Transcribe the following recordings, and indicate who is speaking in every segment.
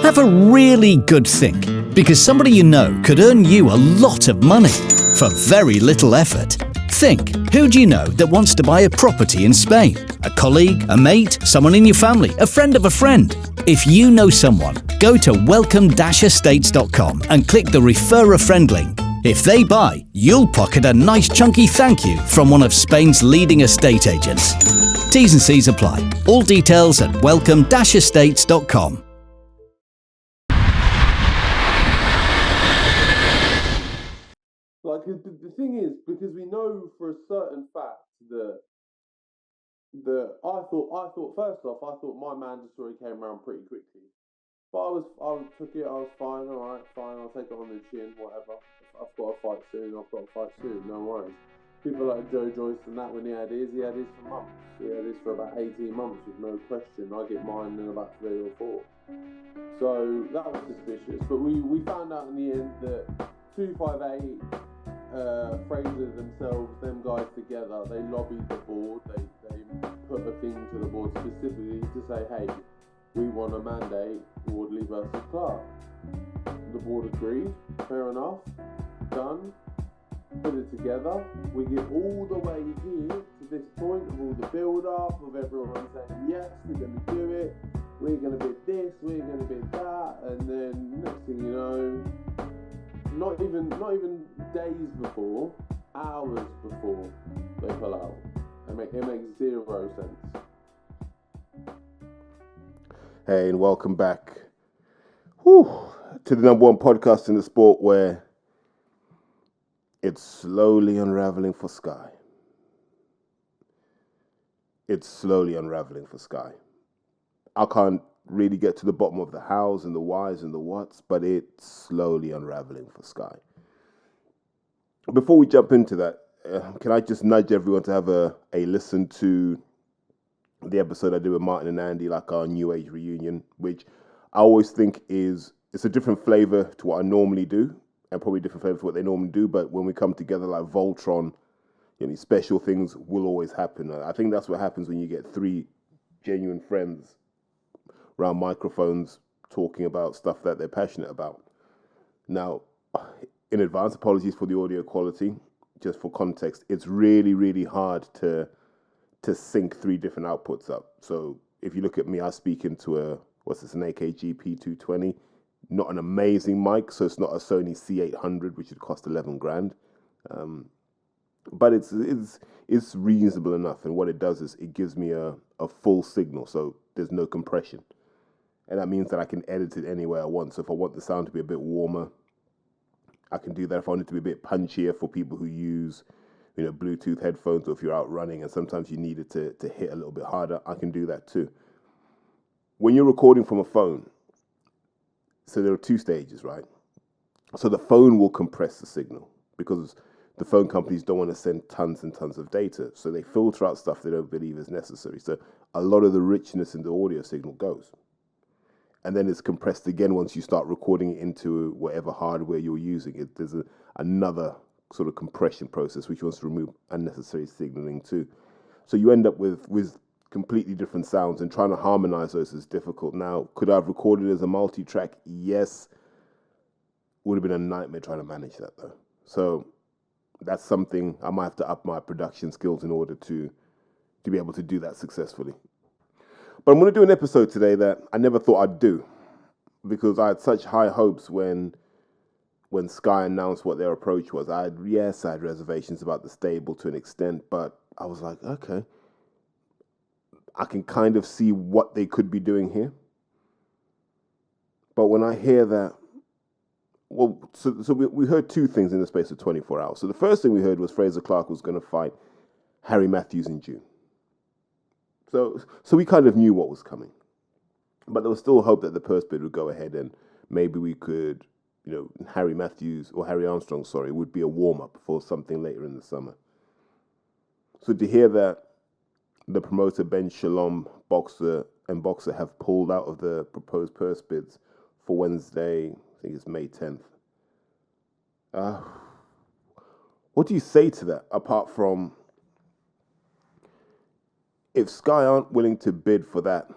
Speaker 1: Have a really good think, because somebody you know could earn you a lot of money for very little effort. Think, who do you know that wants to buy a property in Spain? A colleague, a mate, someone in your family, a friend of a friend? If you know someone, go to welcome-estates.com and click the Refer a Friend link. If they buy, you'll pocket a nice chunky thank you from one of Spain's leading estate agents. T's and C's apply. All details at welcome-estates.com.
Speaker 2: Like, the thing is, because we know for a certain fact that I thought first off, I thought my mandatory came around pretty quickly. But I took it, I was fine, alright, fine, I'll take it on the chin, whatever. I've got to fight soon, no worries. People like Joe Joyce and that, when he had his for months. He had his for about 18 months with no question. I get mine in about 3 or 4. So that was suspicious. But we found out in the end that 258, Fraser themselves, them guys together, they lobbied the board, they put a thing to the board specifically to say, hey, we want a mandate, Wardley versus Clark. The board agreed, fair enough, done, put it together. We get all the way here to this point of all the build-up, of everyone saying, yes, we're going to do it, we're going to bid this, we're going to bid that, and then next thing you know, not even days before, hours before they pull out. It makes 0 sense.
Speaker 3: Hey, and welcome back to the number one podcast in the sport where it's slowly unraveling for Sky. It's slowly unraveling for Sky. I can't really get to the bottom of the hows and the whys and the whats, but it's slowly unraveling for Sky. Before we jump into that, can I just nudge everyone to have a listen to the episode I did with Martin and Andy, like our New Age reunion, which I always think it's a different flavor to what I normally do, and probably a different flavor to what they normally do, but when we come together like Voltron, special things will always happen. I think that's what happens when you get 3 genuine friends around microphones talking about stuff that they're passionate about. Now, in advance, apologies for the audio quality. Just for context, it's really, really hard to sync 3 different outputs up. So if you look at me, I speak into an AKG P220, not an amazing mic, so it's not a Sony C800, which would cost 11 grand. But it's reasonable enough, and what it does is it gives me a full signal, so there's no compression. And that means that I can edit it any way I want. So if I want the sound to be a bit warmer, I can do that. If I want it to be a bit punchier for people who use, Bluetooth headphones, or if you're out running and sometimes you need it to hit a little bit harder, I can do that too. When you're recording from a phone, so there are 2 stages, right? So the phone will compress the signal because the phone companies don't want to send tons and tons of data. So they filter out stuff they don't believe is necessary. So a lot of the richness in the audio signal goes. And then it's compressed again once you start recording it into whatever hardware you're using. There's another sort of compression process which wants to remove unnecessary signaling too. So you end up with completely different sounds, and trying to harmonize those is difficult. Now, could I have recorded as a multi-track? Yes. Would have been a nightmare trying to manage that though. So that's something I might have to up my production skills in order to be able to do that successfully. But I'm going to do an episode today that I never thought I'd do, because I had such high hopes when Sky announced what their approach was. I had reservations about the stable to an extent, but I was like, okay, I can kind of see what they could be doing here. But when I hear that, so we heard 2 things in the space of 24 hours. So the first thing we heard was Fraser Clark was going to fight Harry Matthews in June. So we kind of knew what was coming. But there was still hope that the purse bid would go ahead and maybe we could, Harry Armstrong, would be a warm-up for something later in the summer. So to hear that the promoter Ben Shalom, boxer have pulled out of the proposed purse bids for Wednesday, I think it's May 10th. What do you say to that, apart from if Sky aren't willing to bid for that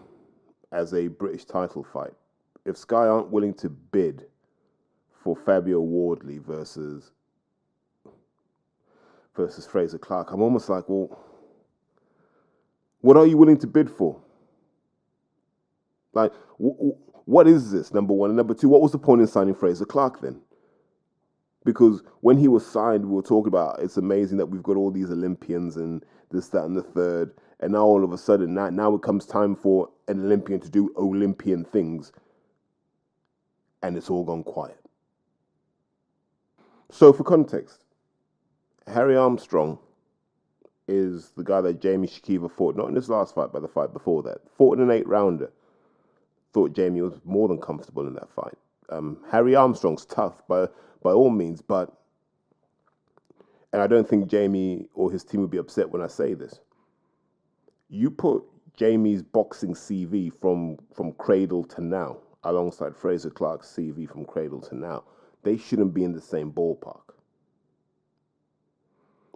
Speaker 3: as a British title fight, if Sky aren't willing to bid for Fabio Wardley versus Fraser Clark, I'm almost like, well, what are you willing to bid for? Like, what is this, number one? And number two, what was the point in signing Fraser Clark then? Because when he was signed, we were talking about it's amazing that we've got all these Olympians and this, that, and the third. And now all of a sudden, now it comes time for an Olympian to do Olympian things. And it's all gone quiet. So for context, Harry Armstrong is the guy that Jamie Shakiva fought, not in his last fight, but the fight before that. Fought in an 8-rounder. Thought Jamie was more than comfortable in that fight. Harry Armstrong's tough by all means, and I don't think Jamie or his team would be upset when I say this. You put Jamie's boxing CV from cradle to now, alongside Fraser Clark's CV from cradle to now, they shouldn't be in the same ballpark.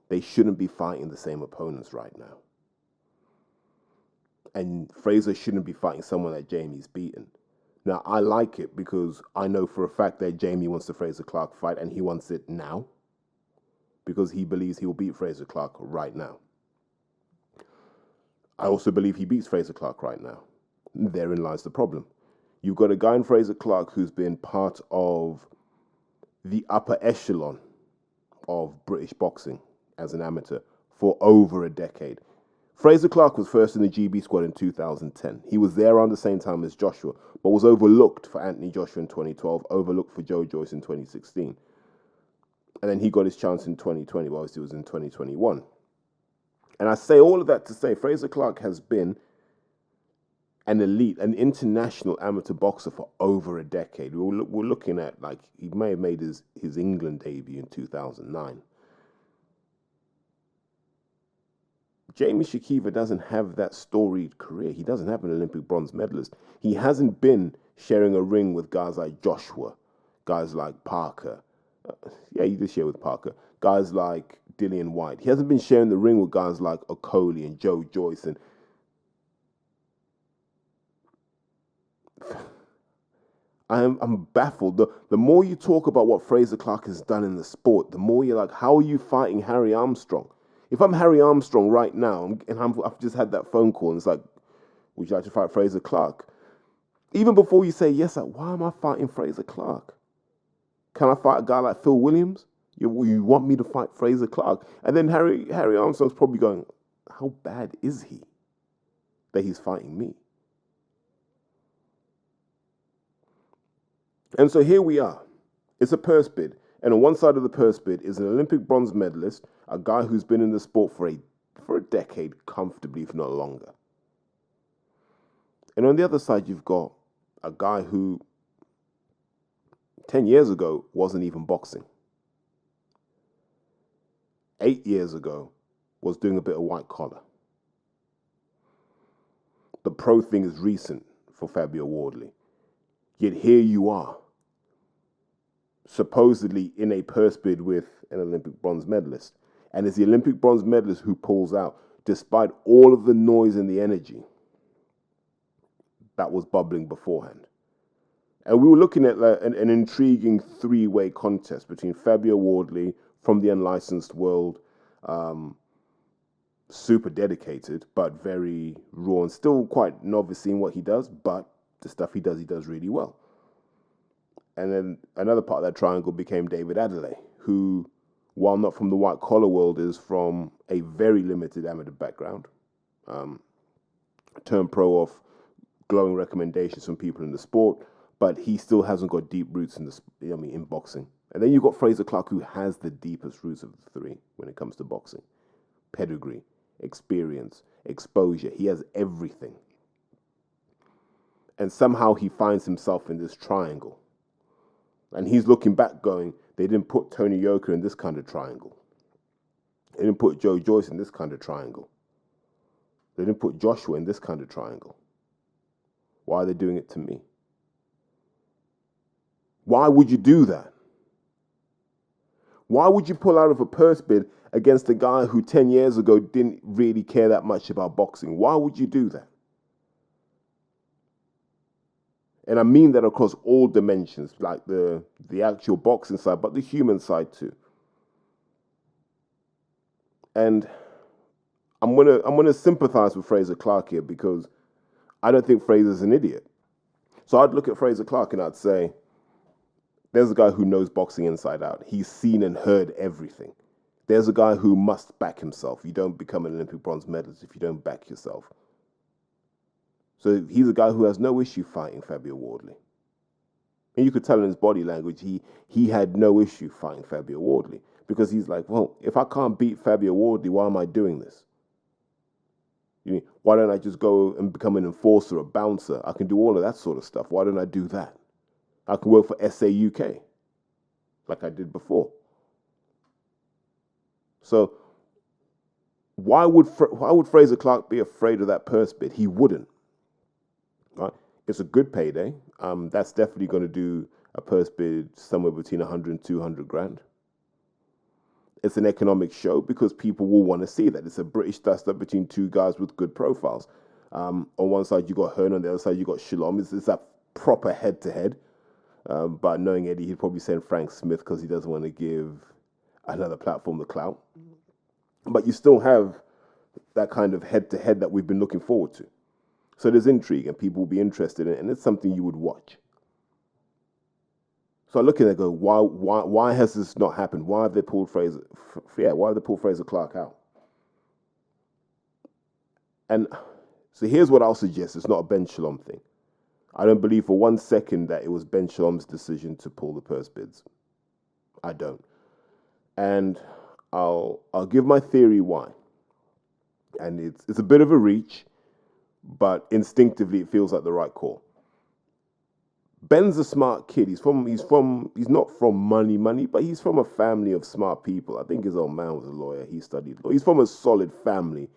Speaker 3: They shouldn't be fighting the same opponents right now. And Fraser shouldn't be fighting someone that Jamie's beaten. Now, I like it because I know for a fact that Jamie wants the Fraser Clark fight and he wants it now because he believes he will beat Fraser Clark right now. I also believe he beats Fraser Clark right now. Therein lies the problem. You've got a guy in Fraser Clark who's been part of the upper echelon of British boxing as an amateur for over a decade. Fraser Clark was first in the GB squad in 2010. He was there around the same time as Joshua, but was overlooked for Anthony Joshua in 2012, overlooked for Joe Joyce in 2016. And then he got his chance in 2020, but obviously it was in 2021. And I say all of that to say Fraser Clark has been an elite, an international amateur boxer for over a decade. We're looking at, like, he may have made his England debut in 2009. Jamie Shakiva doesn't have that storied career. He doesn't have an Olympic bronze medalist. He hasn't been sharing a ring with guys like Joshua, guys like Parker. He did share with Parker. Guys like Dillian White. He hasn't been sharing the ring with guys like Okoli and Joe Joyce. And I'm baffled. The more you talk about what Fraser Clark has done in the sport, the more you're like, how are you fighting Harry Armstrong? If I'm Harry Armstrong right now, and I've just had that phone call, and it's like, would you like to fight Fraser Clark? Even before you say yes, like, why am I fighting Fraser Clark? Can I fight a guy like Phil Williams? You want me to fight Fraser Clark? And then Harry Armstrong's probably going, how bad is he that he's fighting me? And so here we are. It's a purse bid. And on one side of the purse bid is an Olympic bronze medalist, a guy who's been in the sport for a decade comfortably, if not longer. And on the other side, you've got a guy who 10 years ago wasn't even boxing. 8 years ago was doing a bit of white collar. The pro thing is recent for Fabio Wardley. Yet here you are, supposedly in a purse bid with an Olympic bronze medalist. And it's the Olympic bronze medalist who pulls out, despite all of the noise and the energy that was bubbling beforehand. And we were looking at an intriguing three-way contest between Fabio Wardley from the unlicensed world, super dedicated, but very raw and still quite novice in what he does, but the stuff he does really well. And then another part of that triangle became David Adelaide, who, while not from the white-collar world, is from a very limited amateur background. Turned pro off glowing recommendations from people in the sport, but he still hasn't got deep roots in boxing. And then you've got Fraser Clark, who has the deepest roots of the three when it comes to boxing. Pedigree, experience, exposure. He has everything. And somehow he finds himself in this triangle. And he's looking back going, they didn't put Tony Yoka in this kind of triangle. They didn't put Joe Joyce in this kind of triangle. They didn't put Joshua in this kind of triangle. Why are they doing it to me? Why would you do that? Why would you pull out of a purse bid against a guy who 10 years ago didn't really care that much about boxing? Why would you do that? And I mean that across all dimensions, like the actual boxing side, but the human side too. And I'm gonna sympathize with Frazer Clarke here because I don't think Frazer's an idiot. So I'd look at Frazer Clarke and I'd say, there's a guy who knows boxing inside out. He's seen and heard everything. There's a guy who must back himself. You don't become an Olympic bronze medalist if you don't back yourself. So he's a guy who has no issue fighting Fabio Wardley. And you could tell in his body language, he had no issue fighting Fabio Wardley. Because he's like, well, if I can't beat Fabio Wardley, why am I doing this? Why don't I just go and become an enforcer, a bouncer? I can do all of that sort of stuff. Why don't I do that? I can work for SAUK, like I did before. So why would Frazer Clarke be afraid of that purse bid? He wouldn't. Right? It's a good payday. That's definitely going to do a purse bid somewhere between 100 and 200 grand. It's an economic show because people will want to see that. It's a British dust-up between two guys with good profiles. On one side, you got Hearn. On the other side, you got Shalom. It's that proper head-to-head. But knowing Eddie, he'd probably send Frank Smith because he doesn't want to give another platform the clout. But you still have that kind of head-to-head that we've been looking forward to. So there's intrigue and people will be interested in it, and it's something you would watch. So I look at it and go, why has this not happened? Why have they pulled Frazer Clarke out? And so here's what I'll suggest. It's not a Ben Shalom thing. I don't believe for 1 second that it was Ben Shalom's decision to pull the purse bids. I don't. And I'll give my theory why. And it's a bit of a reach, but instinctively it feels like the right call. Ben's a smart kid. He's not from money, but he's from a family of smart people. I think his old man was a lawyer. He studied law. He's from a solid family.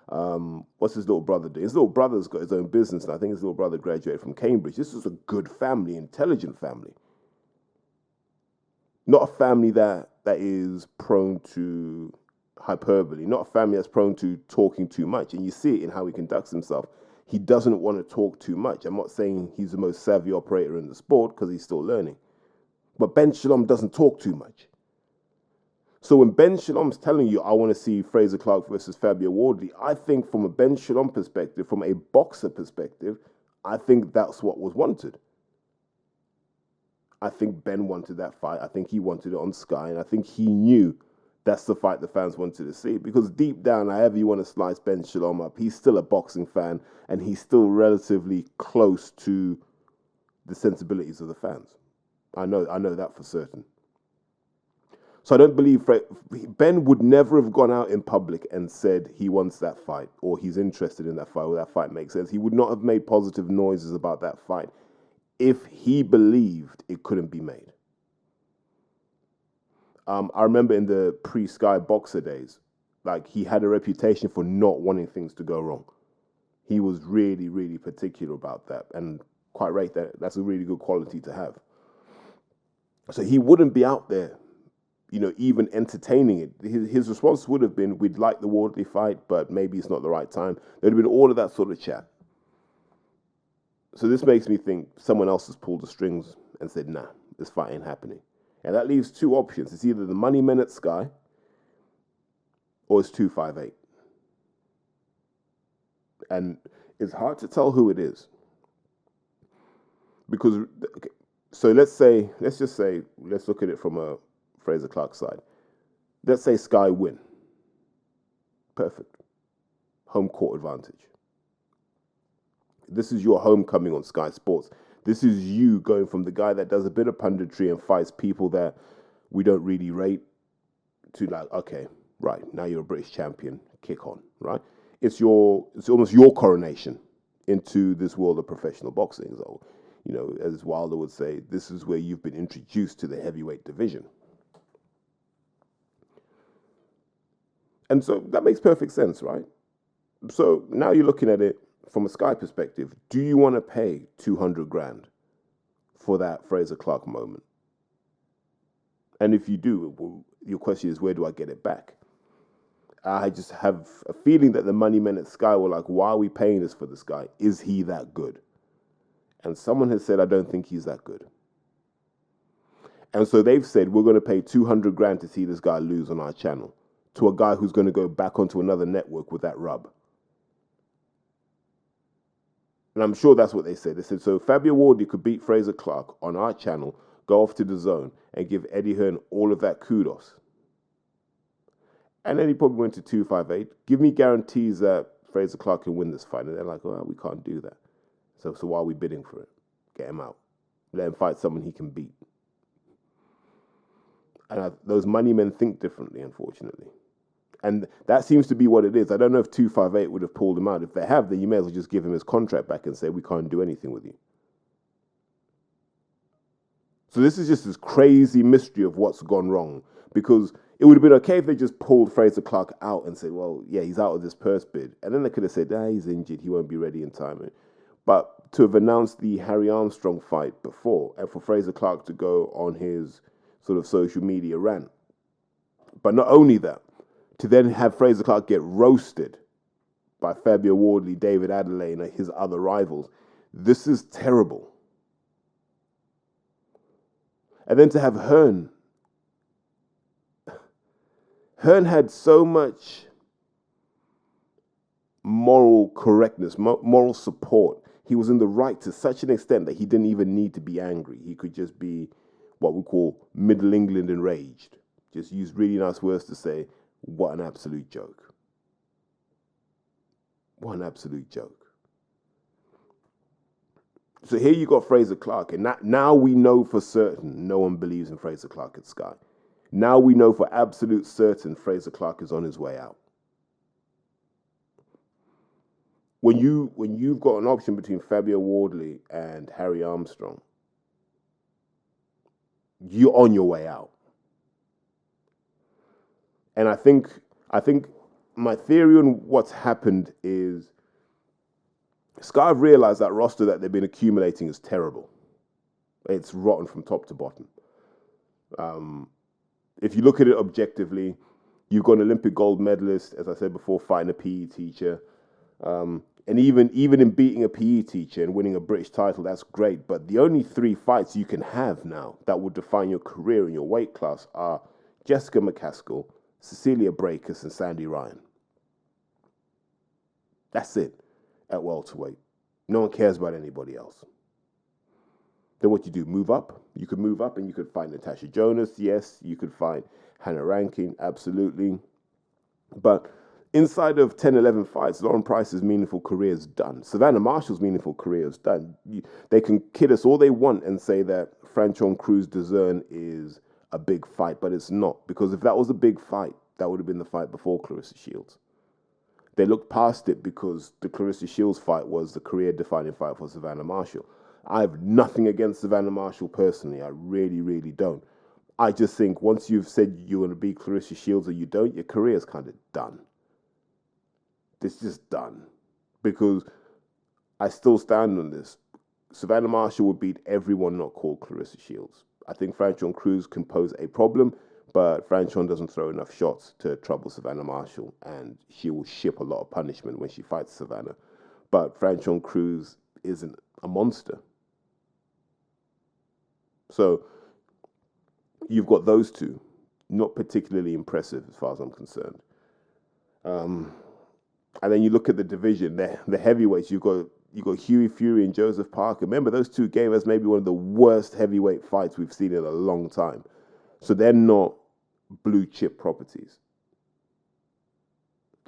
Speaker 3: What's his little brother doing? His little brother's got his own business, and I think his little brother graduated from Cambridge. This is a good family, intelligent family. Not a family that is prone to hyperbole. Not a family that's prone to talking too much. And you see it in how he conducts himself. He doesn't want to talk too much. I'm not saying he's the most savvy operator in the sport because he's still learning. But Ben Shalom doesn't talk too much. So when Ben Shalom's telling you, I want to see Frazer Clarke versus Fabio Wardley, I think from a Ben Shalom perspective, from a boxer perspective, I think that's what was wanted. I think Ben wanted that fight. I think he wanted it on Sky. And I think he knew that's the fight the fans wanted to see. Because deep down, however you want to slice Ben Shalom up, he's still a boxing fan. And he's still relatively close to the sensibilities of the fans. I know that for certain. So I don't believe Ben would never have gone out in public and said he wants that fight or he's interested in that fight or that fight makes sense. He would not have made positive noises about that fight if he believed it couldn't be made. I remember in the pre-Sky Boxer days, like he had a reputation for not wanting things to go wrong. He was really, really particular about that, and quite right, that's a really good quality to have. So he wouldn't be out there, even entertaining it. His response would have been, we'd like the Wardley fight, but maybe it's not the right time. There'd have been all of that sort of chat. So this makes me think someone else has pulled the strings and said, nah, this fight ain't happening. And that leaves two options. It's either the money men at Sky or it's 258. And it's hard to tell who it is. Because, okay, so let's look at it from a Frazer Clarke side. Let's say Sky win. Perfect. Home court advantage. This is your homecoming on Sky Sports. This is you going from the guy that does a bit of punditry and fights people that we don't really rate to like, okay, right, now you're a British champion, kick on, right? It's almost your coronation into this world of professional boxing. So, as Wilder would say, this is where you've been introduced to the heavyweight division. And so that makes perfect sense, right? So now you're looking at it from a Sky perspective. Do you want to pay 200 grand for that Frazer Clarke moment? And if you do, your question is, where do I get it back? I just have a feeling that the money men at Sky were like, why are we paying this for this guy? Is he that good? And someone has said, I don't think he's that good. And so they've said, we're going to pay 200 grand to see this guy lose on our channel to a guy who's going to go back onto another network with that rub. And I'm sure that's what they said. They said, so Fabio Wardley could beat Fraser Clark on our channel, go off to the zone, and give Eddie Hearn all of that kudos. And then he probably went to 258. Give me guarantees that Fraser Clark can win this fight. And they're like, well, we can't do that. So why are we bidding for it? Get him out. Let him fight someone he can beat. And those money men think differently, unfortunately. And that seems to be what it is. I don't know if 258 would have pulled him out. If they have, then you may as well just give him his contract back and say, we can't do anything with you. So this is just this crazy mystery of what's gone wrong. Because it would have been okay if they just pulled Fraser Clark out and said, well, yeah, he's out of this purse bid. And then they could have said, he's injured, he won't be ready in time. But to have announced the Harry Armstrong fight before, and for Fraser Clark to go on his sort of social media rant. But not only that, to then have Fraser Clark get roasted by Fabio Wardley, David Adelaide, and his other rivals. This is terrible. And then to have Hearn. Hearn had so much moral correctness, moral support. He was in the right to such an extent that he didn't even need to be angry. He could just be what we call Middle England enraged. Just use really nice words to say, what an absolute joke. What an absolute joke. So here you got Fraser Clark, and now we know for certain no one believes in Fraser Clark at Sky. Now we know for absolute certain Fraser Clark is on his way out. When you've got an option between Fabio Wardley and Harry Armstrong, you're on your way out. And I think my theory on what's happened is Sky have realized that roster that they've been accumulating is terrible. It's rotten from top to bottom. If you look at it objectively, you've got an Olympic gold medalist, as I said before, fighting a PE teacher. And even in beating a PE teacher and winning a British title, that's great. But the only 3 fights you can have now that will define your career in your weight class are Jessica McCaskill, Cecilia Brækhus, and Sandy Ryan. That's it at welterweight. No one cares about anybody else. Then what you do, move up. You could move up and you could find Natasha Jonas, yes. You could find Hannah Rankin, absolutely. But inside of 10, 11 fights, Lauren Price's meaningful career is done. Savannah Marshall's meaningful career is done. They can kid us all they want and say that Franchon Cruz-Dezurn is a big fight, but it's not. Because if that was a big fight, that would have been the fight before Clarissa Shields. They looked past it because the Clarissa Shields fight was the career-defining fight for Savannah Marshall. I have nothing against Savannah Marshall personally. I really, really don't. I just think once you've said you're going to beat Clarissa Shields or you don't, your career is kind of done. It's just done. Because I still stand on this. Savannah Marshall would beat everyone not called Clarissa Shields. I think Franchon Cruz can pose a problem, but Franchon doesn't throw enough shots to trouble Savannah Marshall, and she will ship a lot of punishment when she fights Savannah. But Franchon Cruz isn't a monster. So you've got those two, not particularly impressive as far as I'm concerned. And then you look at the division, the heavyweights. You've got Hughie Fury and Joseph Parker. Remember, those two gave us maybe one of the worst heavyweight fights we've seen in a long time. So they're not blue chip properties.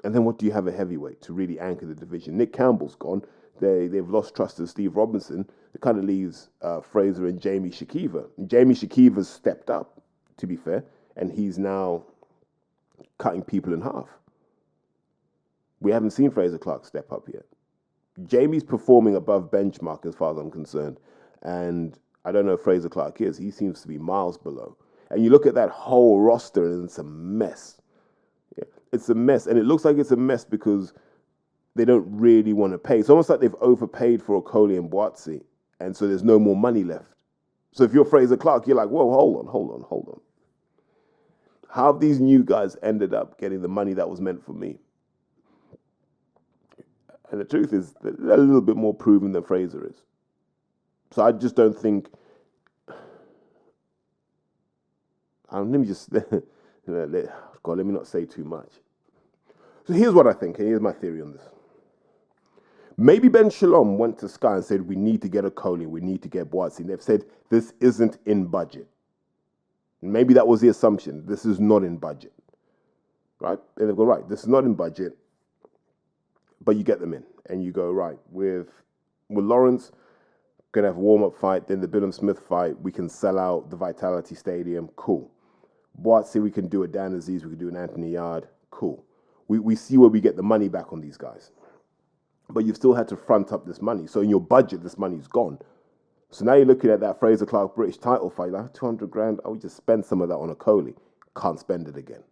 Speaker 3: And then what do you have a heavyweight to really anchor the division? Nick Campbell's gone. They've lost trust in Steve Robinson. It kind of leaves Fraser and Jamie Shakiva. And Jamie Shakiva's stepped up, to be fair, and he's now cutting people in half. We haven't seen Fraser Clark step up yet. Jamie's performing above benchmark as far as I'm concerned. And I don't know if Fraser Clark is. He seems to be miles below. And you look at that whole roster and it's a mess. Yeah, it's a mess. And it looks like it's a mess because they don't really want to pay. It's almost like they've overpaid for Okoli and Boatsi. And so there's no more money left. So if you're Fraser Clark, you're like, whoa, hold on. How have these new guys ended up getting the money that was meant for me? And the truth is, they're a little bit more proven than Fraser is. So I just don't think. Let me just. God, let me not say too much. So here's what I think, and here's my theory on this. Maybe Ben Shalom went to Sky and said, we need to get a Coley, we need to get Boateng. They've said, this isn't in budget. Maybe that was the assumption. This is not in budget. Right? And they go, right, this is not in budget, but you get them in. And you go, right, with Lawrence, going to have a warm-up fight, then the Billum Smith fight, we can sell out the Vitality Stadium, cool. Boateng, we can do a Dan Aziz, we can do an Anthony Yard, cool. We see where we get the money back on these guys. But you've still had to front up this money. So in your budget, this money's gone. So now you're looking at that Fraser Clark British title fight, like 200 grand, I would just spend some of that on a Coley. Can't spend it again.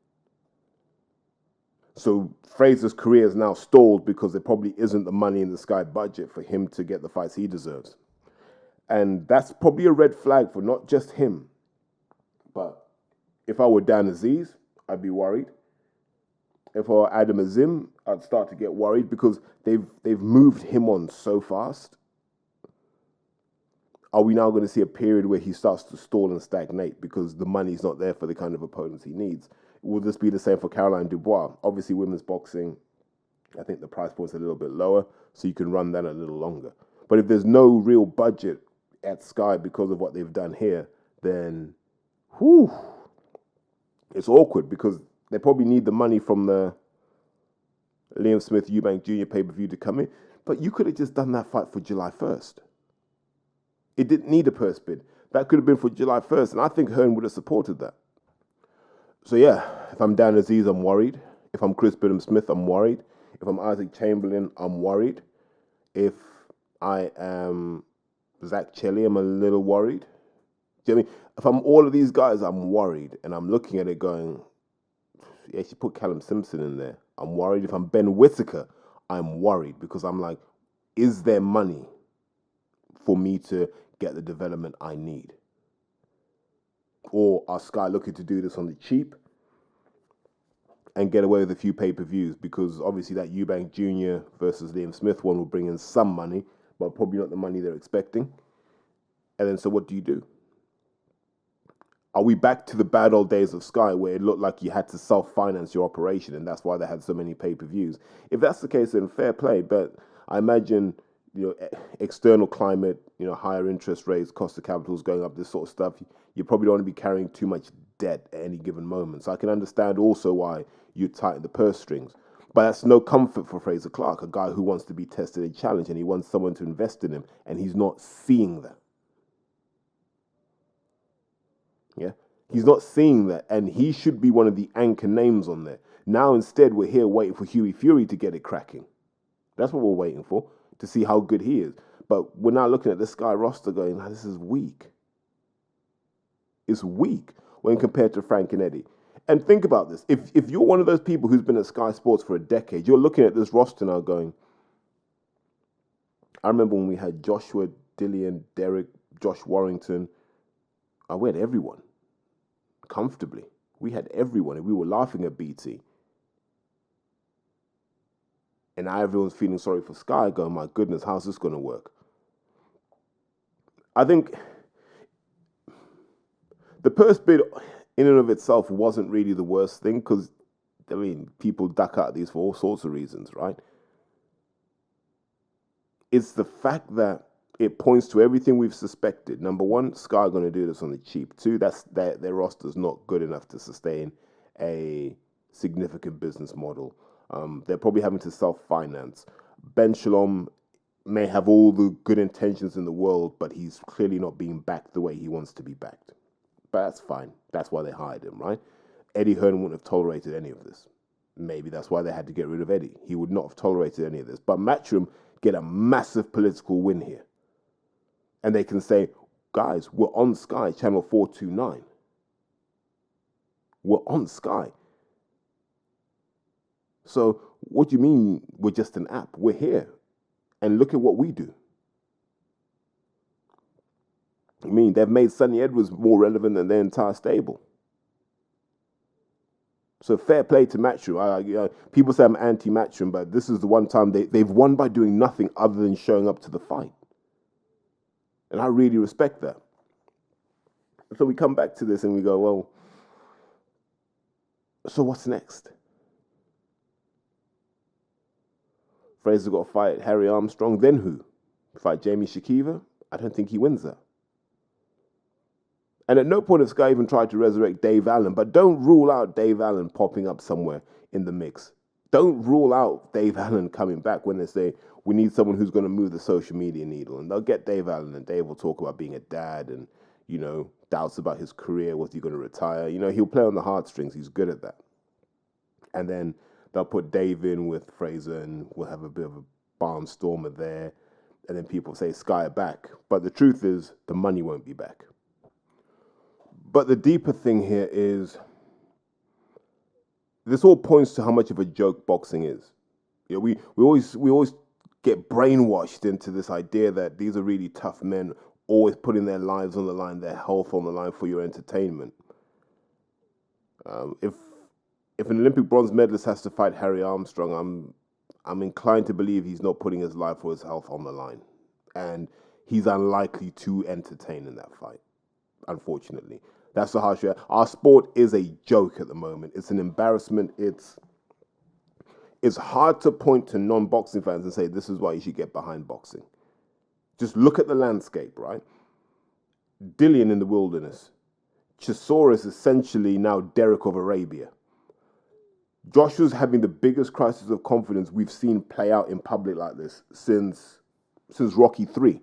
Speaker 3: So Fraser's career is now stalled because there probably isn't the money in the Sky budget for him to get the fights he deserves. And that's probably a red flag for not just him. But if I were Dan Aziz, I'd be worried. If I were Adam Azim, I'd start to get worried because they've moved him on so fast. Are we now going to see a period where he starts to stall and stagnate because the money's not there for the kind of opponents he needs? Will this be the same for Caroline Dubois? Obviously, women's boxing, I think the price point's a little bit lower, so you can run that a little longer. But if there's no real budget at Sky because of what they've done here, then it's awkward because they probably need the money from the Liam Smith Eubank Jr. pay-per-view to come in. But you could have just done that fight for July 1st. It didn't need a purse bid. That could have been for July 1st, and I think Hearn would have supported that. So yeah, if I'm Dan Aziz, I'm worried. If I'm Chris Billum Smith, I'm worried. If I'm Isaac Chamberlain, I'm worried. If I am Zach Chelly, I'm a little worried. Do you know what I mean? If I'm all of these guys, I'm worried. And I'm looking at it going, yeah, you put Callum Simpson in there. I'm worried. If I'm Ben Whittaker, I'm worried because I'm like, is there money for me to get the development I need? Or are Sky looking to do this on the cheap and get away with a few pay-per-views? Because obviously that Eubank Jr. versus Liam Smith one will bring in some money, but probably not the money they're expecting. And then so what do you do? Are we back to the bad old days of Sky where it looked like you had to self-finance your operation and that's why they had so many pay-per-views? If that's the case, then fair play. But I imagine, external climate, higher interest rates, cost of capital is going up, this sort of stuff. You probably don't want to be carrying too much debt at any given moment. So I can understand also why you tighten the purse strings. But that's no comfort for Fraser Clark, a guy who wants to be tested and challenged and he wants someone to invest in him and he's not seeing that. Yeah, he's not seeing that, and he should be one of the anchor names on there. Now, instead, we're here waiting for Hughie Fury to get it cracking. That's what we're waiting for, to see how good he is. But we're now looking at the Sky roster going, this is weak. It's weak when compared to Frank and Eddie. And think about this. If you're one of those people who's been at Sky Sports for a decade, you're looking at this roster now going, I remember when we had Joshua, Dillian, Derek, Josh Warrington. We had everyone. Comfortably. We had everyone and we were laughing at BT. And now everyone's feeling sorry for Sky going, my goodness, how's this going to work? I think the purse bid in and of itself wasn't really the worst thing because, people duck out of these for all sorts of reasons, right? It's the fact that it points to everything we've suspected. Number one, Sky are going to do this on the cheap. Two, their roster's not good enough to sustain a significant business model. They're probably having to self-finance. Ben Shalom may have all the good intentions in the world, but he's clearly not being backed the way he wants to be backed. But that's fine. That's why they hired him, right? Eddie Hearn wouldn't have tolerated any of this. Maybe that's why they had to get rid of Eddie. He would not have tolerated any of this. But Matchroom get a massive political win here. And they can say, guys, we're on Sky, channel 429. We're on Sky. So what do you mean we're just an app? We're here. And look at what we do. They've made Sonny Edwards more relevant than their entire stable. So fair play to Matchroom. People say I'm anti-Matchroom, but this is the one time they've won by doing nothing other than showing up to the fight. And I really respect that. So we come back to this and we go, well, so what's next? Fraser's got to fight Harry Armstrong, then who? Fight Jamie Shakiva? I don't think he wins that. And at no point has Sky even tried to resurrect Dave Allen, but don't rule out Dave Allen popping up somewhere in the mix. Don't rule out Dave Allen coming back when they say, we need someone who's going to move the social media needle. And they'll get Dave Allen, and Dave will talk about being a dad and, doubts about his career. Was he going to retire? He'll play on the heartstrings. He's good at that. And then they'll put Dave in with Fraser, and we'll have a bit of a barnstormer there. And then people say Sky are back. But the truth is, the money won't be back. But the deeper thing here is, this all points to how much of a joke boxing is. We always get brainwashed into this idea that these are really tough men, always putting their lives on the line, their health on the line for your entertainment. If an Olympic bronze medalist has to fight Harry Armstrong, I'm inclined to believe he's not putting his life or his health on the line, and he's unlikely to entertain in that fight. Unfortunately, that's the harsh reality. Our sport is a joke at the moment. It's an embarrassment. It's hard to point to non-boxing fans and say, this is why you should get behind boxing. Just look at the landscape, right? Dillian in the wilderness. Chisora is essentially now Derek of Arabia. Joshua's having the biggest crisis of confidence we've seen play out in public like this since Rocky 3,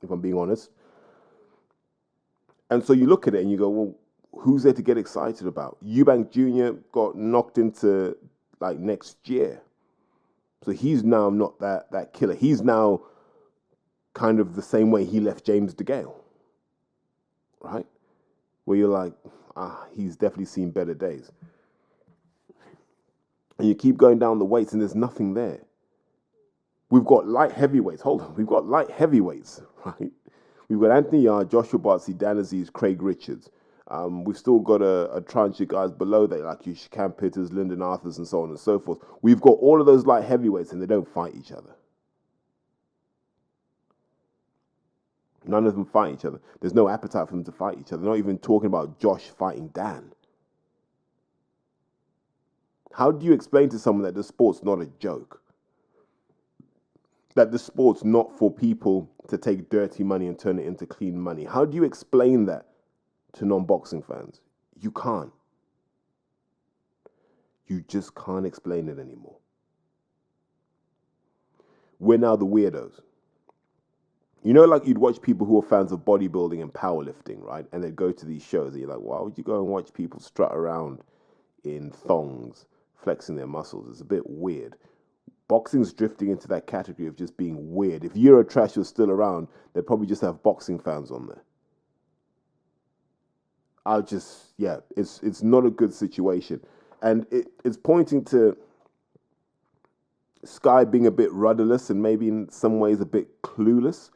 Speaker 3: if I'm being honest. And so you look at it and you go, well, who's there to get excited about? Eubank Jr. got knocked into next year. So he's now not that killer. He's now kind of the same way he left James DeGale, right? Where you're like, he's definitely seen better days. And you keep going down the weights and there's nothing there. We've got light heavyweights. Hold on. We've got light heavyweights, right? We've got Anthony Yarde, Joshua Bartsey, Dan Aziz, Craig Richards. We've still got a tranche of guys below that, like you, Cam Pitters, Lyndon Arthurs, and so on and so forth. We've got all of those light heavyweights, and they don't fight each other. None of them fight each other. There's no appetite for them to fight each other. They're not even talking about Josh fighting Dan. How do you explain to someone that the sport's not a joke? That the sport's not for people to take dirty money and turn it into clean money? How do you explain that to non-boxing fans? You can't. You just can't explain it anymore. We're now the weirdos. Like you'd watch people who are fans of bodybuilding and powerlifting, right? And they'd go to these shows and you're like, why would you go and watch people strut around in thongs, flexing their muscles? It's a bit weird. Boxing's drifting into that category of just being weird. If Eurotrash was still around, they'd probably just have boxing fans on there. It's not a good situation. And it's pointing to Sky being a bit rudderless and maybe in some ways a bit clueless.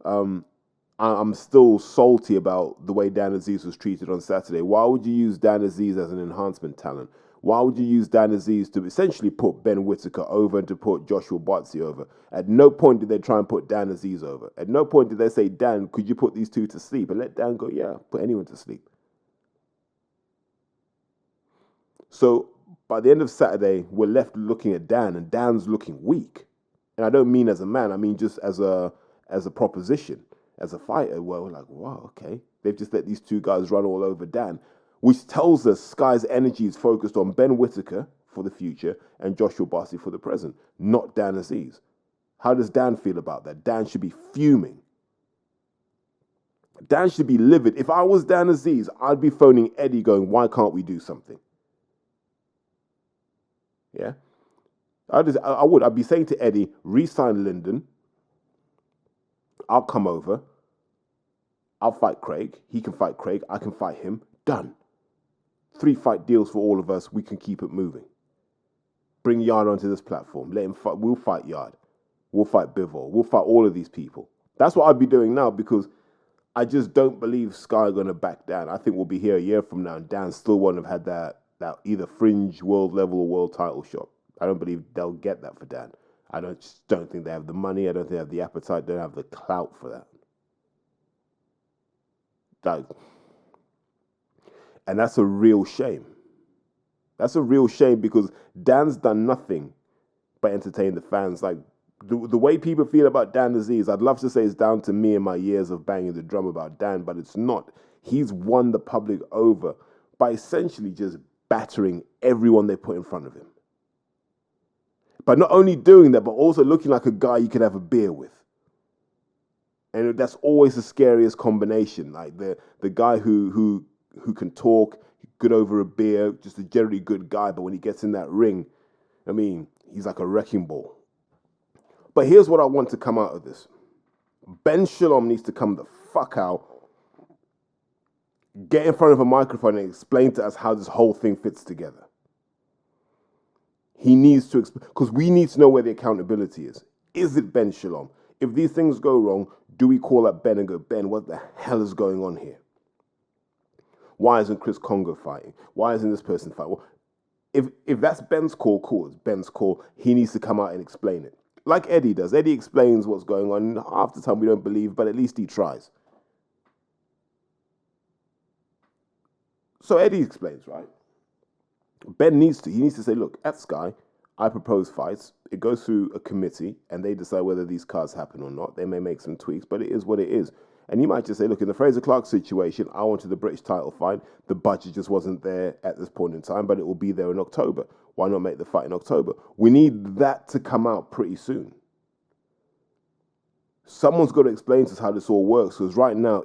Speaker 3: I'm still salty about the way Dan Aziz was treated on Saturday. Why would you use Dan Aziz as an enhancement talent? Why would you use Dan Aziz to essentially put Ben Whittaker over and to put Joshua Bartsey over? At no point did they try and put Dan Aziz over. At no point did they say, Dan, could you put these two to sleep? And let Dan go, yeah, put anyone to sleep. So by the end of Saturday, we're left looking at Dan, and Dan's looking weak. And I don't mean as a man, I mean just as a proposition, as a fighter. Well, we're like, wow, okay. They've just let these two guys run all over Dan, which tells us Sky's energy is focused on Ben Whittaker for the future and Joshua Bartsey for the present, not Dan Aziz. How does Dan feel about that? Dan should be fuming. Dan should be livid. If I was Dan Aziz, I'd be phoning Eddie going, why can't we do something? Yeah? I would. I'd be saying to Eddie, re-sign Lyndon. I'll come over. I'll fight Craig. He can fight Craig. I can fight him. Done. 3 fight deals for all of us. We can keep it moving. Bring Yarde onto this platform. Let him fight. We'll fight Yarde. We'll fight Bivol. We'll fight all of these people. That's what I'd be doing now, because I just don't believe Sky are going to back down. I think we'll be here a year from now and Dan still won't have had that either fringe world level or world title shot. I don't believe they'll get that for Dan. I just don't think they have the money. I don't think they have the appetite. They don't have the clout for that. Like, and that's a real shame. That's a real shame because Dan's done nothing but entertain the fans. Like, the way people feel about Dan Aziz, I'd love to say it's down to me and my years of banging the drum about Dan, but it's not. He's won the public over by essentially just battering everyone they put in front of him. But not only doing that, but also looking like a guy you could have a beer with. And that's always the scariest combination. Like the guy who can talk, good over a beer, just a generally good guy, but when he gets in that ring, I mean, he's like a wrecking ball. But here's what I want to come out of this. Ben Shalom needs to come the fuck out, get in front of a microphone and explain to us how this whole thing fits together. He needs to explain, because we need to know where the accountability is. Is it Ben Shalom? If these things go wrong, do we call up Ben and go, Ben, what the hell is going on here? Why isn't Chris Congo fighting? Why isn't this person fighting? Well, if that's Ben's call, cool. It's Ben's call. He needs to come out and explain it. Like Eddie does. Eddie explains what's going on. Half the time we don't believe, but at least he tries. So Eddie explains, right? Ben needs to say, look, at Sky, I propose fights. It goes through a committee, and they decide whether these cards happen or not. They may make some tweaks, but it is what it is. And you might just say, look, in the Fraser Clark situation, I wanted the British title fight. The budget just wasn't there at this point in time, but it will be there in October. Why not make the fight in October? We need that to come out pretty soon. Someone's got to explain to us how this all works, because right now,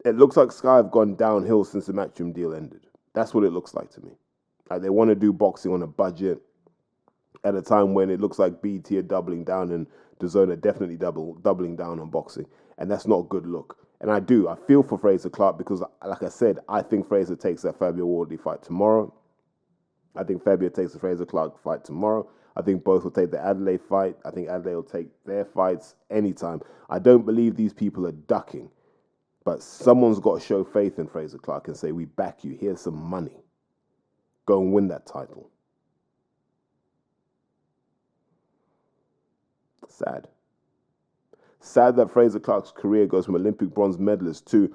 Speaker 3: it looks like Sky have gone downhill since the Matchroom deal ended. That's what it looks like to me. Like, they want to do boxing on a budget at a time when it looks like BT are doubling down and DAZN are definitely doubling down on boxing. And that's not a good look. And I feel for Fraser Clark because, like I said, I think Fraser takes that Fabio Wardley fight tomorrow. I think Fabio takes the Fraser Clark fight tomorrow. I think both will take the Adelaide fight. I think Adelaide will take their fights anytime. I don't believe these people are ducking. But someone's got to show faith in Fraser Clark and say, we back you. Here's some money. Go and win that title. Sad. Sad that Fraser Clark's career goes from Olympic bronze medalist to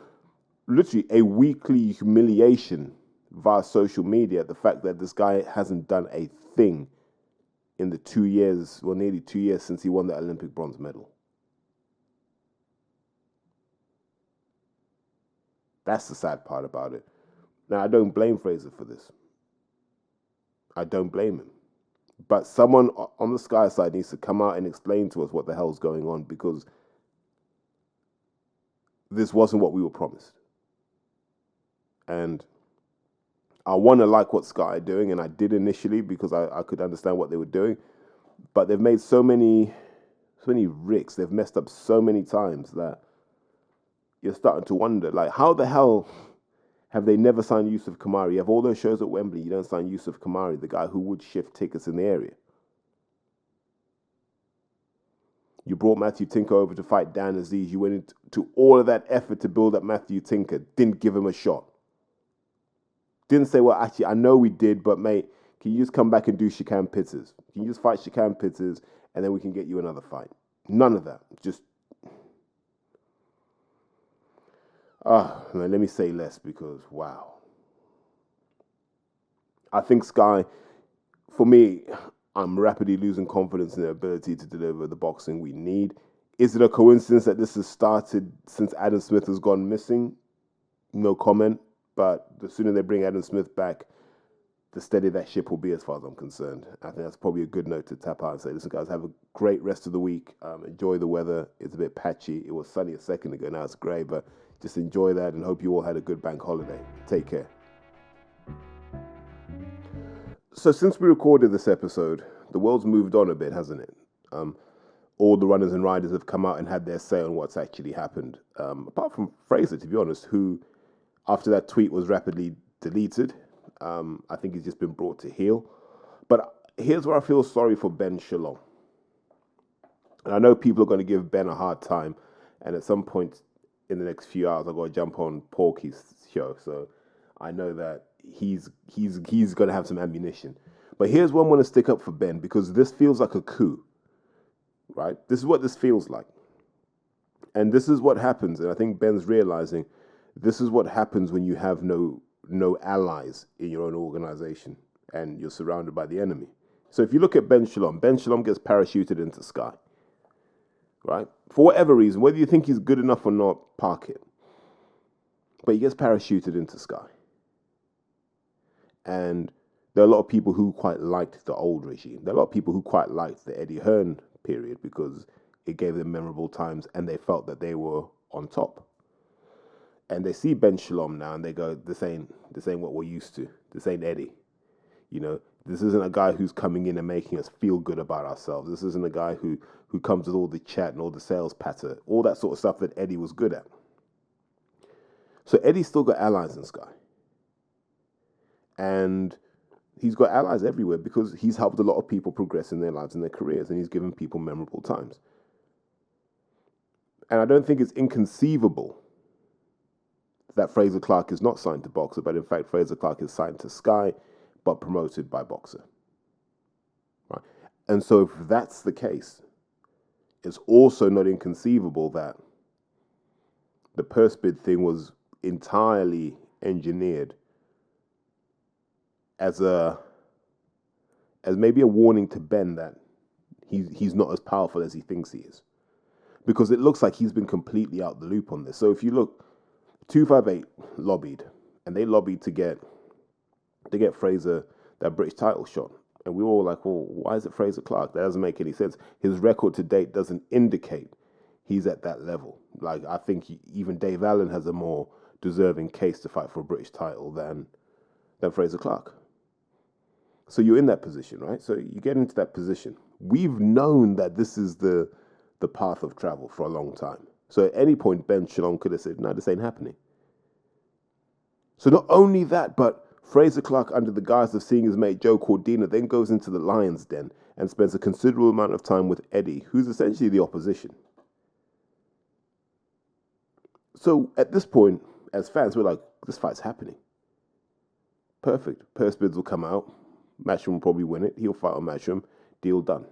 Speaker 3: literally a weekly humiliation via social media. The fact that this guy hasn't done a thing in the 2 years, well, nearly 2 years since he won that Olympic bronze medal. That's the sad part about it. Now, I don't blame Fraser for this. I don't blame him. But someone on the Sky side needs to come out and explain to us what the hell's going on, because this wasn't what we were promised. And I want to like what Sky are doing, and I did initially because I could understand what they were doing. But they've made so many ricks. They've messed up so many times that you're starting to wonder, like, how the hell have they never signed Yusuf Kamari? You have all those shows at Wembley, you don't sign Yusuf Kamari, the guy who would shift tickets in the area. You brought Matthew Tinker over to fight Dan Aziz. You went into all of that effort to build up Matthew Tinker. Didn't give him a shot. Didn't say, well, actually, I know we did, but mate, can you just come back and do Shakan Pitters? Can you just fight Shakan Pitters and then we can get you another fight? None of that. Just... man, let me say less because, wow. I think Sky, for me, I'm rapidly losing confidence in their ability to deliver the boxing we need. Is it a coincidence that this has started since Adam Smith has gone missing? No comment. But the sooner they bring Adam Smith back, the steadier that ship will be as far as I'm concerned. I think that's probably a good note to tap out and say, listen, guys, have a great rest of the week. Enjoy the weather. It's a bit patchy. It was sunny a second ago. Now it's grey, but just enjoy that and hope you all had a good bank holiday. Take care. So since we recorded this episode, the world's moved on a bit, hasn't it? All the runners and riders have come out and had their say on what's actually happened. Apart from Fraser, to be honest, who, after that tweet was rapidly deleted, I think he's just been brought to heel. But here's where I feel sorry for Ben Shalom. And I know people are going to give Ben a hard time. And at some point in the next few hours, I've got to jump on Porky's show. So I know that he's going to have some ammunition. But here's what I want to stick up for Ben, because this feels like a coup, right? This is what this feels like. And this is what happens, and I think Ben's realizing this is what happens when you have no allies in your own organization and you're surrounded by the enemy. So if you look at Ben Shalom gets parachuted into Sky, right? For whatever reason, whether you think he's good enough or not, park it. But he gets parachuted into Sky. And there are a lot of people who quite liked the old regime. There are a lot of people who quite liked the Eddie Hearn period because it gave them memorable times and they felt that they were on top. And they see Ben Shalom now and they go, this ain't what we're used to. This ain't Eddie. You know, this isn't a guy who's coming in and making us feel good about ourselves. This isn't a guy who comes with all the chat and all the sales patter, all that sort of stuff that Eddie was good at. So Eddie's still got allies in Sky. And he's got allies everywhere because he's helped a lot of people progress in their lives and their careers, and he's given people memorable times. And I don't think it's inconceivable that Fraser Clark is not signed to Boxer, but in fact Fraser Clark is signed to Sky, but promoted by Boxer. Right? And so if that's the case, it's also not inconceivable that the purse bid thing was entirely engineered as maybe a warning to Ben that he's not as powerful as he thinks he is. Because it looks like he's been completely out the loop on this. So if you look, 258 lobbied, and they lobbied to get Fraser that British title shot. And we were all like, well, why is it Fraser Clark? That doesn't make any sense. His record to date doesn't indicate he's at that level. Like, I think even Dave Allen has a more deserving case to fight for a British title than Fraser Clark. So you're in that position, right? So you get into that position. We've known that this is the path of travel for a long time. So at any point, Ben Shalom could have said, no, this ain't happening. So not only that, but Fraser Clark, under the guise of seeing his mate Joe Cordina, then goes into the Lion's Den and spends a considerable amount of time with Eddie, who's essentially the opposition. So at this point, as fans, we're like, this fight's happening. Perfect. Purse bids will come out. Matchroom will probably win it. He'll fight on Matchroom. Deal done.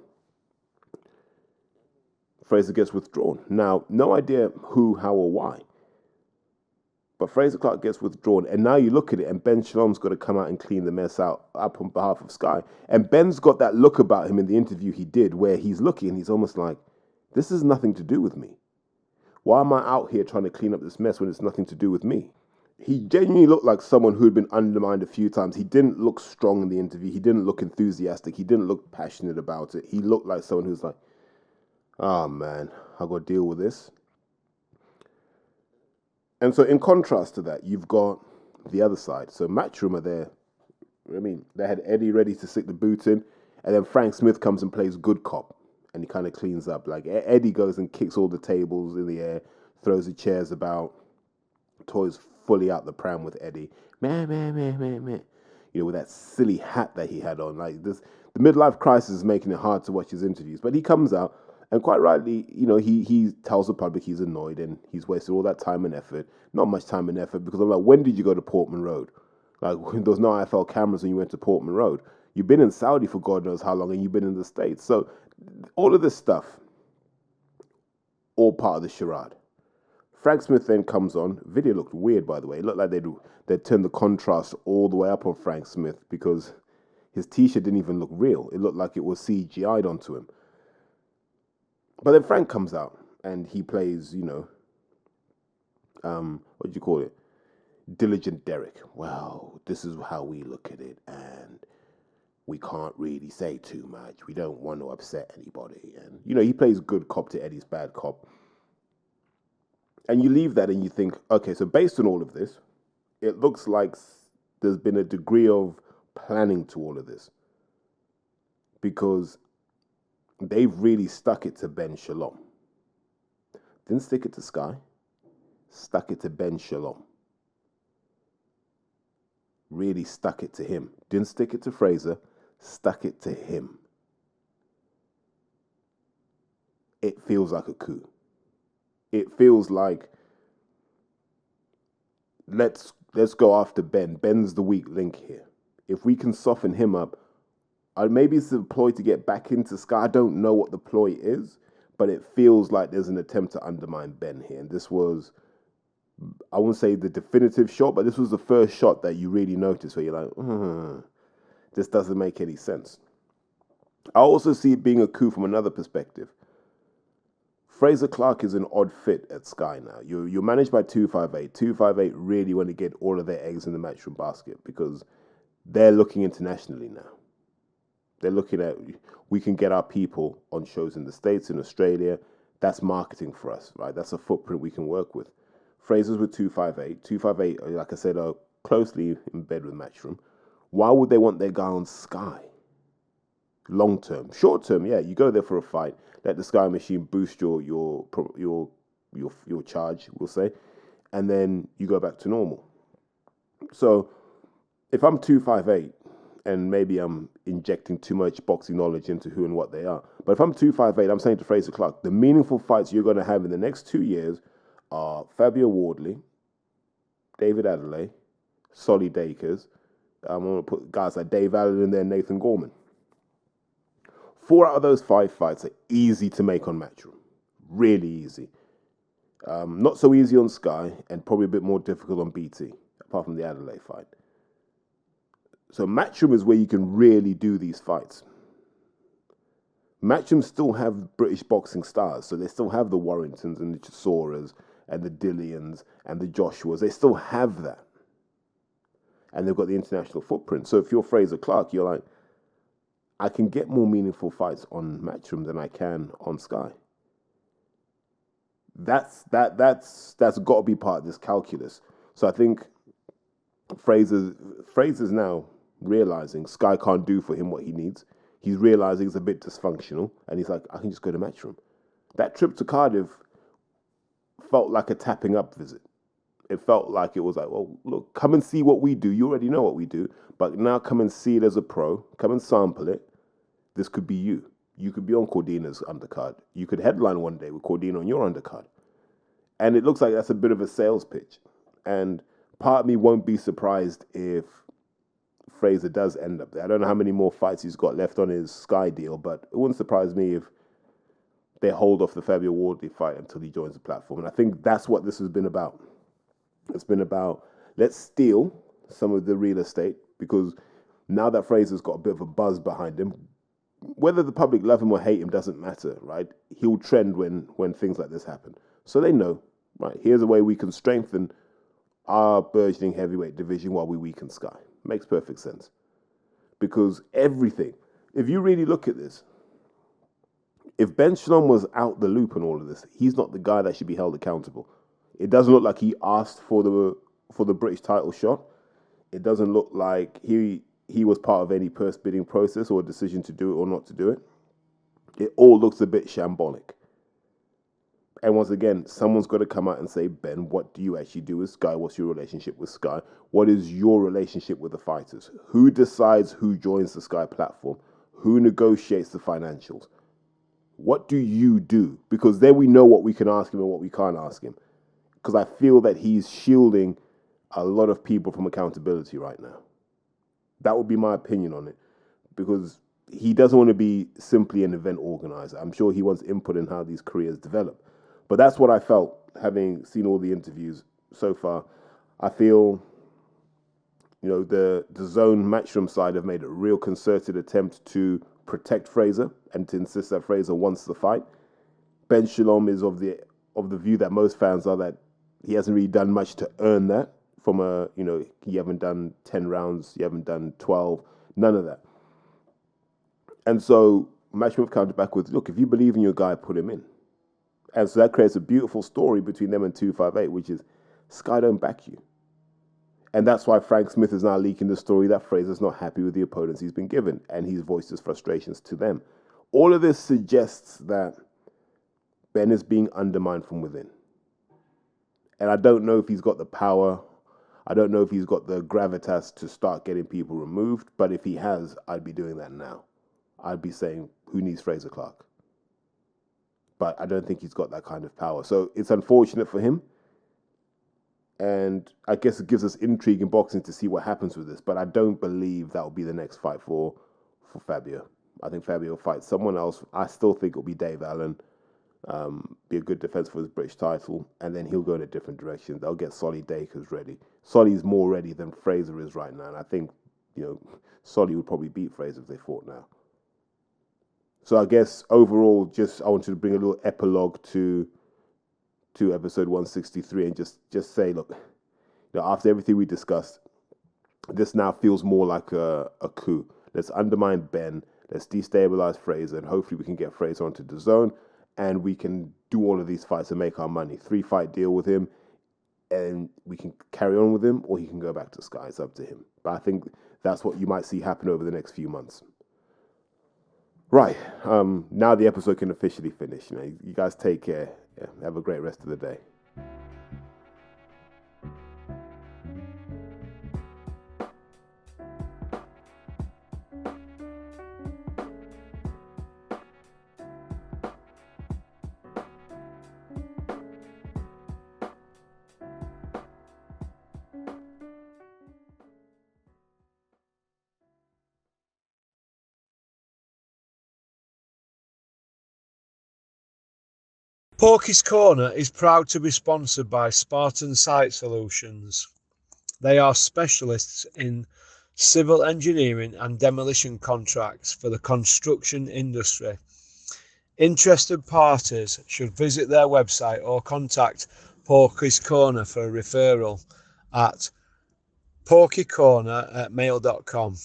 Speaker 3: Fraser gets withdrawn. Now, no idea who, how, or why. But Fraser Clark gets withdrawn. And now you look at it, and Ben Shalom's got to come out and clean the mess up on behalf of Sky. And Ben's got that look about him in the interview he did where he's looking and he's almost like, this has nothing to do with me. Why am I out here trying to clean up this mess when it's nothing to do with me? He genuinely looked like someone who had been undermined a few times. He didn't look strong in the interview. He didn't look enthusiastic. He didn't look passionate about it. He looked like someone who's like, oh man, I got to deal with this. And so in contrast to that, you've got the other side. So Matchroom are there. I mean, they had Eddie ready to stick the boot in. And then Frank Smith comes and plays good cop. And he kind of cleans up. Like Eddie goes and kicks all the tables in the air, throws the chairs about, toys fully out the pram with Eddie. Man. You know, with that silly hat that he had on. Like this, the midlife crisis is making it hard to watch his interviews. But he comes out, and quite rightly, you know, he tells the public he's annoyed and he's wasted all that time and effort. Not much time and effort, because I'm like, when did you go to Portman Road? Like, there was no IFL cameras when you went to Portman Road. You've been in Saudi for God knows how long, and you've been in the States. So all of this stuff, all part of the charade. Frank Smith then comes on. Video looked weird, by the way. It looked like they'd turned the contrast all the way up on Frank Smith because his T-shirt didn't even look real. It looked like it was CGI'd onto him. But then Frank comes out and he plays, you know, what do you call it? Diligent Derek. Well, this is how we look at it, and we can't really say too much. We don't want to upset anybody. And, you know, he plays good cop to Eddie's bad cop. And you leave that and you think, okay, so based on all of this, it looks like there's been a degree of planning to all of this. Because they've really stuck it to Ben Shalom. Didn't stick it to Sky. Stuck it to Ben Shalom. Really stuck it to him. Didn't stick it to Fraser. Stuck it to him. It feels like a coup. It feels like let's go after Ben. Ben's the weak link here. If we can soften him up, maybe it's a ploy to get back into Sky. I don't know what the ploy is, but it feels like there's an attempt to undermine Ben here. And this was, I wouldn't say the definitive shot, but this was the first shot that you really noticed where you're like, this doesn't make any sense. I also see it being a coup from another perspective. Fraser Clark is an odd fit at Sky now. You're managed by 258. 258 really want to get all of their eggs in the Matchroom basket because they're looking internationally now. They're looking at, we can get our people on shows in the States, in Australia. That's marketing for us, right? That's a footprint we can work with. Fraser's with 258. 258, like I said, are closely in bed with Matchroom. Why would they want their guy on Sky? Long term. Short term, yeah, you go there for a fight. Let the Sky Machine boost your charge, we'll say, and then you go back to normal. So if I'm 258, and maybe I'm injecting too much boxing knowledge into who and what they are, but if I'm 258, I'm saying to Fraser Clark, the meaningful fights you're going to have in the next 2 years are Fabio Wardley, David Adelaide, Solly Dakers. I'm going to put guys like Dave Allen in there, Nathan Gorman. 4 out of those 5 fights are easy to make on Matchroom. Really easy. Not so easy on Sky, and probably a bit more difficult on BT, apart from the Adelaide fight. So Matchroom is where you can really do these fights. Matchroom still have British boxing stars, so they still have the Warringtons and the Chisoras and the Dillians and the Joshuas. They still have that. And they've got the international footprint. So if you're Fraser Clark, you're like, I can get more meaningful fights on Matchroom than I can on Sky. That's got to be part of this calculus. So I think Fraser's now realizing Sky can't do for him what he needs. He's realizing it's a bit dysfunctional, and he's like, I can just go to Matchroom. That trip to Cardiff felt like a tapping up visit. It felt like it was like, well, look, come and see what we do. You already know what we do, but now come and see it as a pro. Come and sample it. This could be you. You could be on Cordina's undercard. You could headline one day with Cordina on your undercard. And it looks like that's a bit of a sales pitch. And part of me won't be surprised if Fraser does end up there. I don't know how many more fights he's got left on his Sky deal, but it wouldn't surprise me if they hold off the Fabio Wardley fight until he joins the platform. And I think that's what this has been about. It's been about, let's steal some of the real estate, because now that Fraser's got a bit of a buzz behind him, whether the public love him or hate him doesn't matter, right? He'll trend when things like this happen. So they know, right, here's a way we can strengthen our burgeoning heavyweight division while we weaken Sky. Makes perfect sense. Because everything, if you really look at this, if Ben Shalom was out the loop in all of this, he's not the guy that should be held accountable. It doesn't look like he asked for the British title shot. It doesn't look like he was part of any purse bidding process or a decision to do it or not to do it. It all looks a bit shambolic. And once again, someone's got to come out and say, Ben, what do you actually do with Sky? What's your relationship with Sky? What is your relationship with the fighters? Who decides who joins the Sky platform? Who negotiates the financials? What do you do? Because then we know what we can ask him and what we can't ask him. Because I feel that he's shielding a lot of people from accountability right now. That would be my opinion on it. Because he doesn't want to be simply an event organizer. I'm sure he wants input in how these careers develop. But that's what I felt, having seen all the interviews so far. I feel, the DAZN Matchroom side have made a real concerted attempt to protect Fraser and to insist that Fraser wants the fight. Ben Shalom is of the view that most fans are that he hasn't really done much to earn that. You haven't done 10 rounds, you haven't done 12, none of that. And so Matchroom have countered back with, look, if you believe in your guy, put him in. And so that creates a beautiful story between them and 258, which is Sky don't back you. And that's why Frank Smith is now leaking the story that Fraser's not happy with the opponents he's been given, and he's voiced his frustrations to them. All of this suggests that Ben is being undermined from within. And I don't know if he's got the power. I don't know if he's got the gravitas to start getting people removed. But if he has, I'd be doing that now. I'd be saying, who needs Fraser Clark? But I don't think he's got that kind of power. So it's unfortunate for him. And I guess it gives us intrigue in boxing to see what happens with this. But I don't believe that will be the next fight for Fabio. I think Fabio will fight someone else. I still think it'll be Dave Allen. be a good defense for his British title, and then he'll go in a different direction. They'll get Solly Dakers ready. Solly's more ready than Fraser is right now, and I think, Solly would probably beat Fraser if they fought now. So I guess overall, I wanted to bring a little epilogue to episode 163 and just say, look, after everything we discussed, this now feels more like a coup. Let's undermine Ben, let's destabilize Fraser, and hopefully we can get Fraser onto the zone, and we can do all of these fights and make our money. 3-fight deal with him, and we can carry on with him, or he can go back to Sky. It's up to him. But I think that's what you might see happen over the next few months. Right. Now the episode can officially finish. You guys take care. Yeah, have a great rest of the day.
Speaker 4: Porky's Corner is proud to be sponsored by Spartan Site Solutions. They are specialists in civil engineering and demolition contracts for the construction industry. Interested parties should visit their website or contact Porky's Corner for a referral at porkycorner@mail.com.